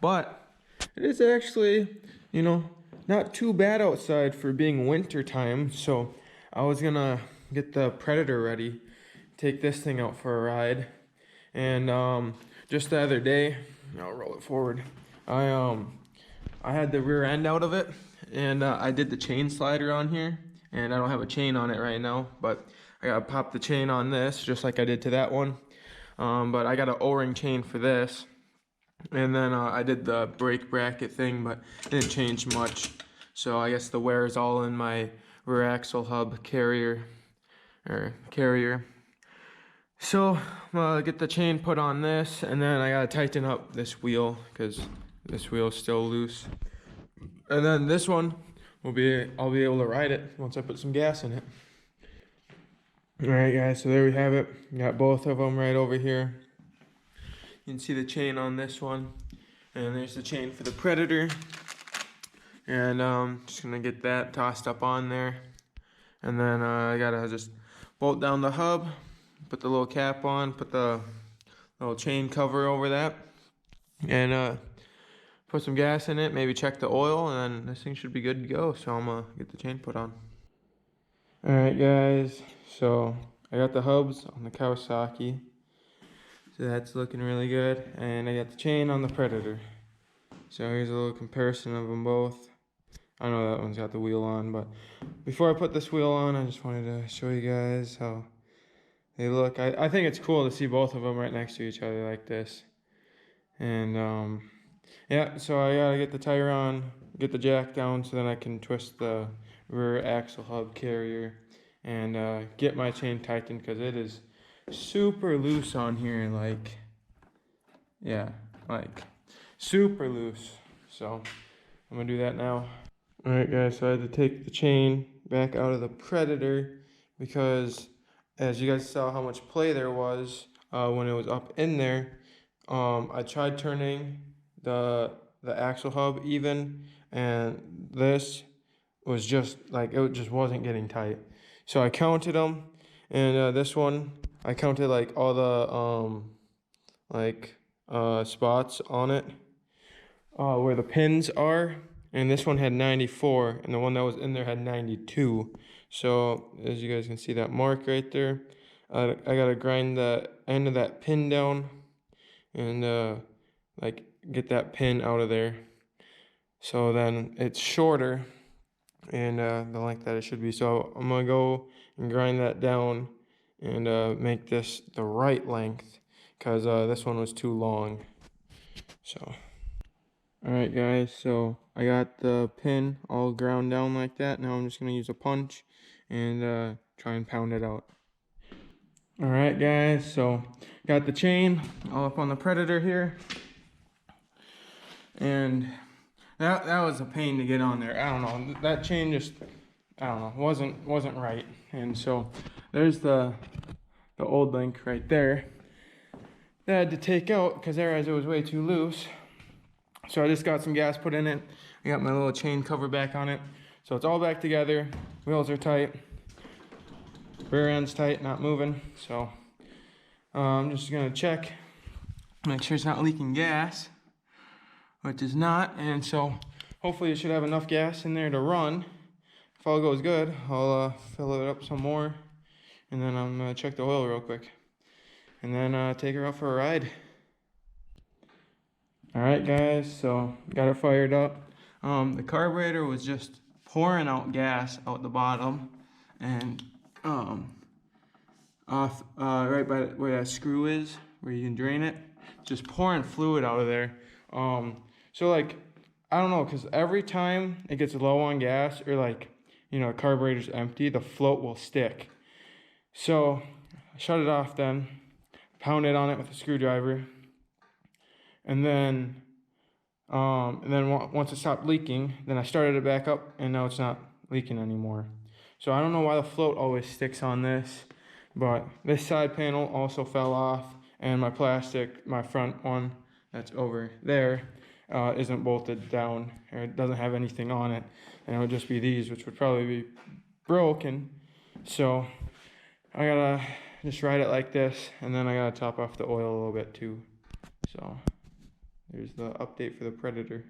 but it is actually, you know, not too bad outside for being winter time. So I was gonna get the Predator ready, take this thing out for a ride. And just the other day, I'll roll it forward. I had the rear end out of it, and I did the chain slider on here, and I don't have a chain on it right now, but I gotta pop the chain on this just like I did to that one. But I got an O-ring chain for this, and then I did the brake bracket thing, but it didn't change much. So I guess the wear is all in my rear axle hub carrier. So I'm gonna get the chain put on this, and then I gotta tighten up this wheel because this wheel is still loose. And then this one I'll be able to ride it once I put some gas in it. All right, guys, so there we have it. Got both of them right over here. You can see the chain on this one, and there's the chain for the Predator. And just gonna get that tossed up on there, and then I gotta just bolt down the hub, put the little cap on, put the little chain cover over that, and put some gas in it, maybe check the oil, and then this thing should be good to go. So I'm gonna get the chain put on. All right, guys, so I got the hubs on the Kawasaki, so that's looking really good, and I got the chain on the Predator. So here's a little comparison of them both. I know that one's got the wheel on, but before I put this wheel on, I just wanted to show you guys how they look. I think it's cool to see both of them right next to each other like this. And yeah, so I gotta get the tire on, get the jack down so then I can twist the rear axle hub carrier and get my chain tightened because it is super loose on here. Like, yeah, like super loose. So I'm gonna do that now. All right, guys, so I had to take the chain back out of the Predator because as you guys saw how much play there was when it was up in there. I tried turning the axle hub even, and this was just like, it just wasn't getting tight. So I counted them, and this one I counted like all the spots on it where the pins are, and this one had 94, and the one that was in there had 92. So as you guys can see that mark right there, I gotta grind the end of that pin down and like get that pin out of there, so then it's shorter and the length that it should be. So I'm gonna go and grind that down and make this the right length because this one was too long. So all right, guys, so I got the pin all ground down like that. Now I'm just gonna use a punch and try and pound it out. All right, guys, so got the chain all up on the Predator here, and that was a pain to get on there. I don't know, that chain just, I don't know, wasn't right. And so there's the old link right there that I had to take out because otherwise it was way too loose. So I just got some gas put in it. I got my little chain cover back on it, so it's all back together. Wheels are tight. Rear end's tight, not moving. So I'm just gonna check, make sure it's not leaking gas, which is not. And so hopefully it should have enough gas in there to run. If all goes good, I'll fill it up some more, and then I'm gonna check the oil real quick, and then take her out for a ride. All right, guys, so got it fired up. The carburetor was just pouring out gas out the bottom, and off right by where that screw is, where you can drain it, just pouring fluid out of there. So like, I don't know, because every time it gets low on gas, or like, you know, the carburetor's empty, the float will stick. So I shut it off, then pounded on it with a screwdriver, and then once it stopped leaking, then I started it back up, and now it's not leaking anymore. So I don't know why the float always sticks on this, but this side panel also fell off, and my plastic, my front one that's over there, isn't bolted down, or it doesn't have anything on it, and it would just be these, which would probably be broken. So I gotta just ride it like this, and then I gotta top off the oil a little bit too. So There's the update for the Predator.